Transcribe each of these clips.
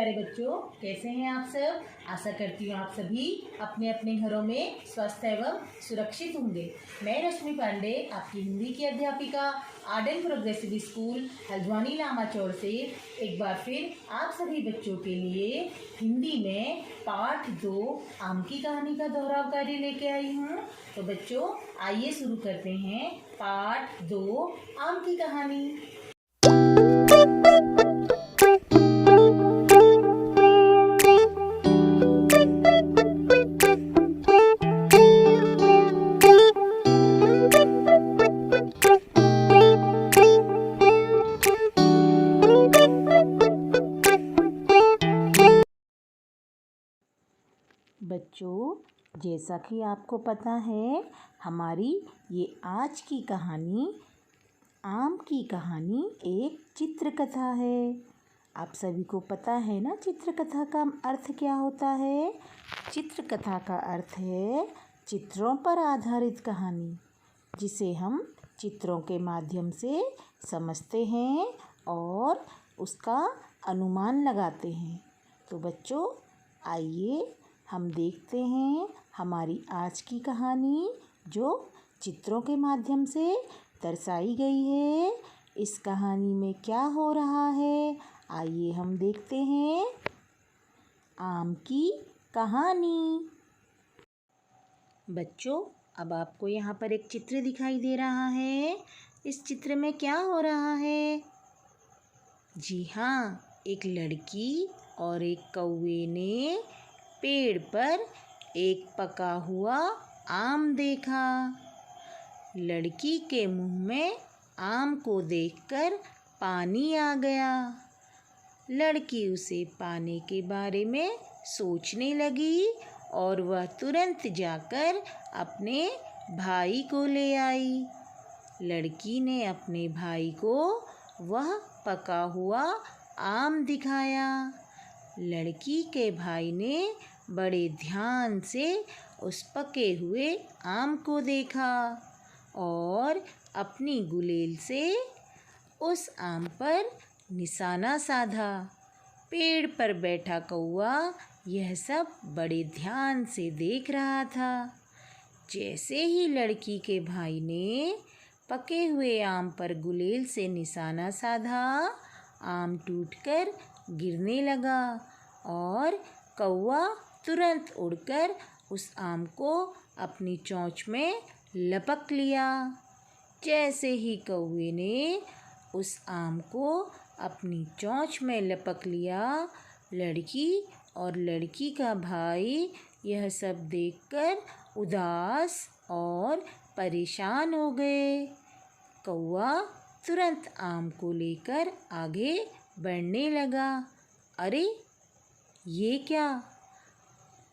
प्यारे बच्चों, कैसे हैं आप सब। आशा करती हूँ आप सभी अपने अपने घरों में स्वस्थ एवं सुरक्षित होंगे। मैं रश्मि पांडे, आपकी हिंदी की अध्यापिका, Arden progressive school Haldwani Lamachaur से एक बार फिर आप सभी बच्चों के लिए हिंदी में पाठ 2 आम की कहानी का दोहराव कार्य लेके आई हूँ। तो बच्चों, आइए शुरू करते हैं पाठ 2 आम की कहानी। बच्चों, जैसा कि आपको पता है, हमारी ये आज की कहानी आम की कहानी एक चित्रकथा है। आप सभी को पता है ना चित्रकथा का अर्थ क्या होता है। चित्रकथा का अर्थ है चित्रों पर आधारित कहानी, जिसे हम चित्रों के माध्यम से समझते हैं और उसका अनुमान लगाते हैं। तो बच्चों, आइए हम देखते हैं हमारी आज की कहानी जो चित्रों के माध्यम से दर्शाई गई है। इस कहानी में क्या हो रहा है, आइए हम देखते हैं आम की कहानी। बच्चों, अब आपको यहाँ पर एक चित्र दिखाई दे रहा है। इस चित्र में क्या हो रहा है? जी हाँ, एक लड़की और एक कौवे ने पेड़ पर एक पका हुआ आम देखा। लड़की के मुंह में आम को देखकर पानी आ गया। लड़की उसे पाने के बारे में सोचने लगी और वह तुरंत जाकर अपने भाई को ले आई। लड़की ने अपने भाई को वह पका हुआ आम दिखाया। लड़की के भाई ने बड़े ध्यान से उस पके हुए आम को देखा और अपनी गुलेल से उस आम पर निशाना साधा। पेड़ पर बैठा कौवा यह सब बड़े ध्यान से देख रहा था। जैसे ही लड़की के भाई ने पके हुए आम पर गुलेल से निशाना साधा, आम टूटकर गिरने लगा और कौवा तुरंत उड़कर उस आम को अपनी चोंच में लपक लिया। जैसे ही कौवे ने उस आम को अपनी चोंच में लपक लिया, लड़की और लड़की का भाई यह सब देखकर उदास और परेशान हो गए। कौवा तुरंत आम को लेकर आगे बढ़ने लगा। अरे, ये क्या?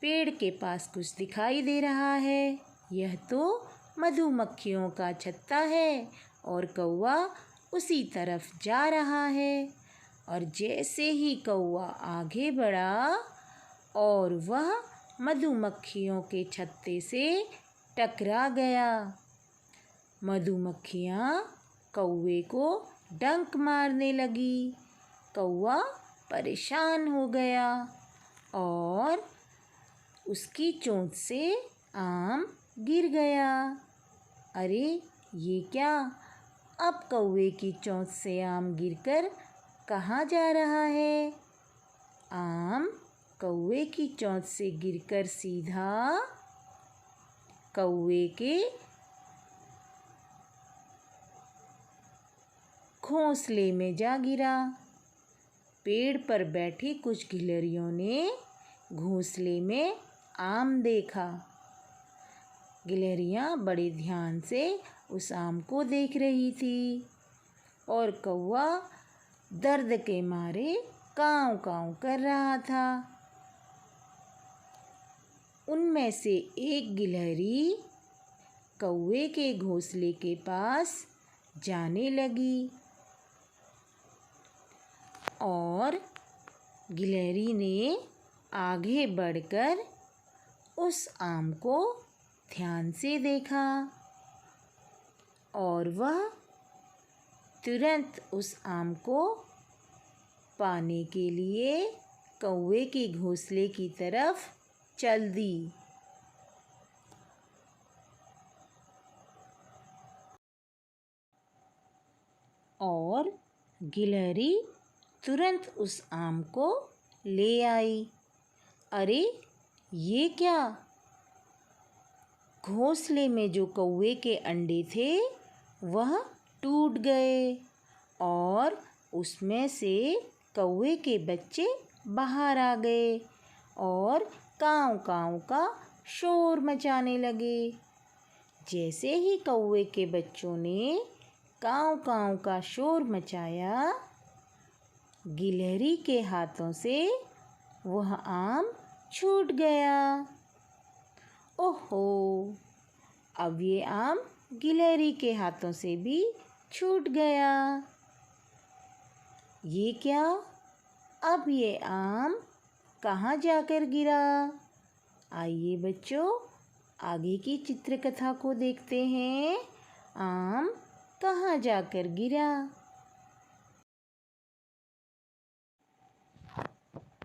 पेड़ के पास कुछ दिखाई दे रहा है। यह तो मधुमक्खियों का छत्ता है और कौवा उसी तरफ जा रहा है। और जैसे ही कौवा आगे बढ़ा और वह मधुमक्खियों के छत्ते से टकरा गया। मधुमक्खियाँ कौवे को डंक मारने लगी। कौवा परेशान हो गया और उसकी चोंच से आम गिर गया। अरे, ये क्या? अब कौवे की चोंच से आम गिरकर कहाँ जा रहा है? आम कौवे की चोंच से गिरकर सीधा कौवे के घोंसले में जा गिरा। पेड़ पर बैठी कुछ गिलहरियों ने घोंसले में आम देखा। गिलहरियाँ बड़े ध्यान से उस आम को देख रही थी और कौवा दर्द के मारे काँव काँव कर रहा था। उनमें से एक गिलहरी कौवे के घोंसले के पास जाने लगी और गिलहरी ने आगे बढ़कर उस आम को ध्यान से देखा और वह तुरंत उस आम को पाने के लिए कौवे के घोंसले की तरफ चल दी। और गिलहरी तुरंत उस आम को ले आई। अरे ये क्या? घोंसले में जो कौवे के अंडे थे वह टूट गए और उसमें से कौवे के बच्चे बाहर आ गए और काँव काँव का शोर मचाने लगे। जैसे ही कौवे के बच्चों ने काँव काँव का शोर मचाया, गिलहरी के हाथों से वह आम छूट गया। ओहो! अब ये आम गिलहरी के हाथों से भी छूट गया। ये क्या? अब ये आम कहाँ जाकर गिरा? आइए बच्चों, आगे की चित्रकथा को देखते हैं। आम कहाँ जाकर गिरा?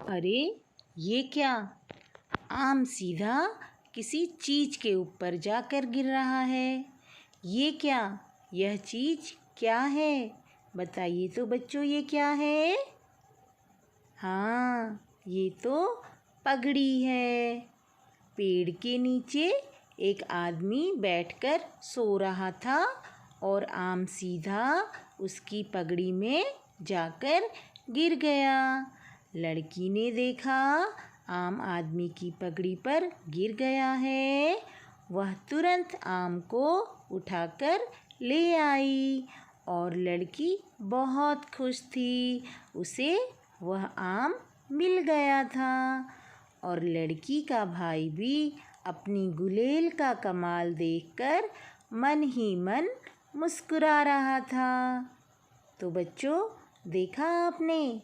अरे ये क्या? आम सीधा किसी चीज के ऊपर जाकर गिर रहा है। ये क्या? यह चीज क्या है? बताइए तो बच्चों, ये क्या है? हाँ, ये तो पगड़ी है। पेड़ के नीचे एक आदमी बैठकर सो रहा था और आम सीधा उसकी पगड़ी में जाकर गिर गया। लड़की ने देखा आम आदमी की पगड़ी पर गिर गया है। वह तुरंत आम को उठाकर ले आई और लड़की बहुत खुश थी। उसे वह आम मिल गया था और लड़की का भाई भी अपनी गुलेल का कमाल देखकर मन ही मन मुस्कुरा रहा था। तो बच्चों, देखा आपने,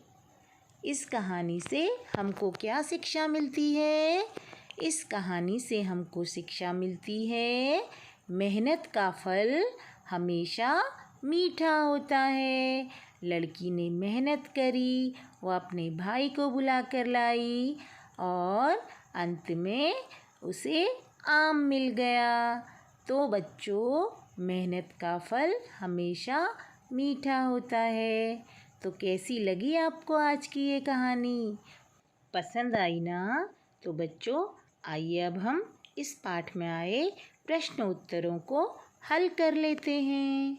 इस कहानी से हमको क्या शिक्षा मिलती है? इस कहानी से हमको शिक्षा मिलती है, मेहनत का फल हमेशा मीठा होता है। लड़की ने मेहनत करी, वो अपने भाई को बुला कर लाई और अंत में उसे आम मिल गया। तो बच्चों, मेहनत का फल हमेशा मीठा होता है। तो कैसी लगी आपको आज की ये कहानी? पसंद आई ना? तो बच्चों, आइए अब हम इस पाठ में आए प्रश्न उत्तरों को हल कर लेते हैं।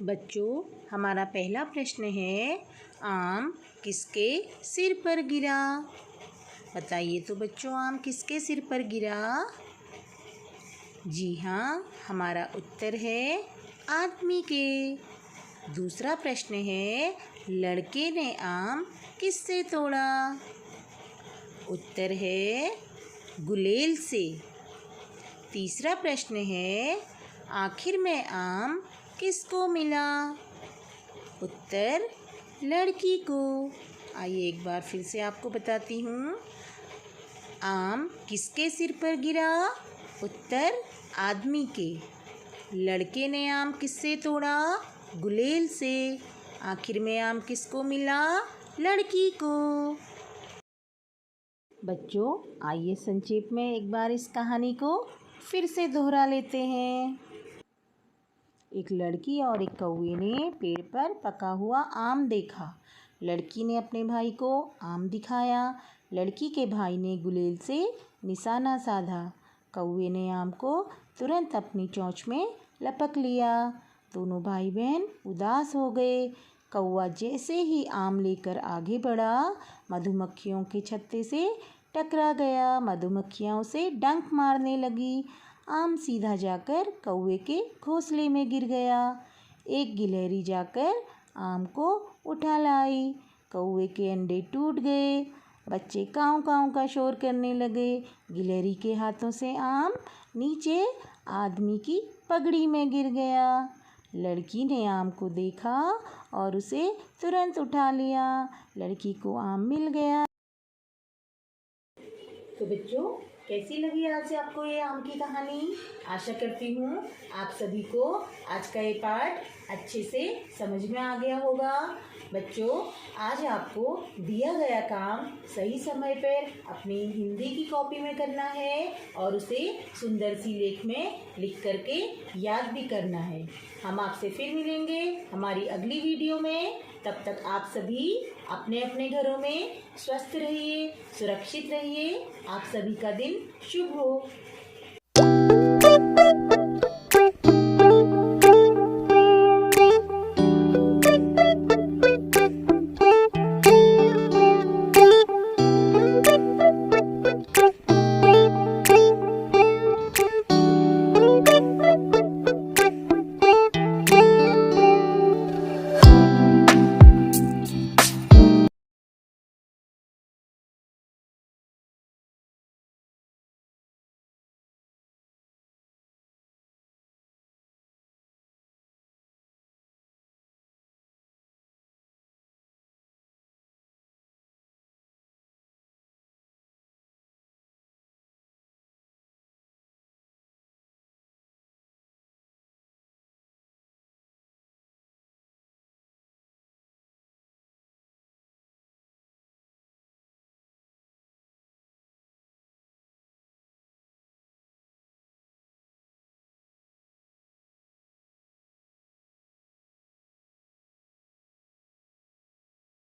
बच्चों, हमारा पहला प्रश्न है, आम किसके सिर पर गिरा? बताइए तो बच्चों, आम किसके सिर पर गिरा? जी हाँ, हमारा उत्तर है आदमी के। दूसरा प्रश्न है, लड़के ने आम किससे तोड़ा? उत्तर है गुलेल से। तीसरा प्रश्न है, आखिर में आम किसको मिला? उत्तर लड़की को। आइए एक बार फिर से आपको बताती हूँ। आम किसके सिर पर गिरा? उत्तर आदमी के। लड़के ने आम किससे तोड़ा? गुलेल से। आखिर में आम किसको मिला? लड़की को। बच्चों, आइए संक्षेप में एक बार इस कहानी को फिर से दोहरा लेते हैं। एक लड़की और एक कौवे ने पेड़ पर पका हुआ आम देखा। लड़की ने अपने भाई को आम दिखाया। लड़की के भाई ने गुलेल से निशाना साधा। कौवे ने आम को तुरंत अपनी चोंच में लपक लिया। दोनों भाई बहन उदास हो गए। कौवा जैसे ही आम लेकर आगे बढ़ा, मधुमक्खियों के छत्ते से टकरा गया। मधुमक्खियाँ उसे डंक मारने लगी। आम सीधा जाकर कौवे के घोंसले में गिर गया। एक गिलहरी जाकर आम को उठा लाई। कौवे के अंडे टूट गए। बच्चे काँव काँव का शोर करने लगे। गिलहरी के हाथों से आम नीचे आदमी की पगड़ी में गिर गया। लड़की ने आम को देखा और उसे तुरंत उठा लिया। लड़की को आम मिल गया। तो बच्चों, कैसी लगी आज से आपको ये आम की कहानी? आशा करती हूँ आप सभी को आज का ये पाठ अच्छे से समझ में आ गया होगा। बच्चों, आज आपको दिया गया काम सही समय पर अपनी हिंदी की कॉपी में करना है और उसे सुंदर सी लेख में लिख करके याद भी करना है। हम आपसे फिर मिलेंगे हमारी अगली वीडियो में। तब तक आप सभी अपने अपने घरों में स्वस्थ रहिए, सुरक्षित रहिए। आप सभी का दिन शुभ हो।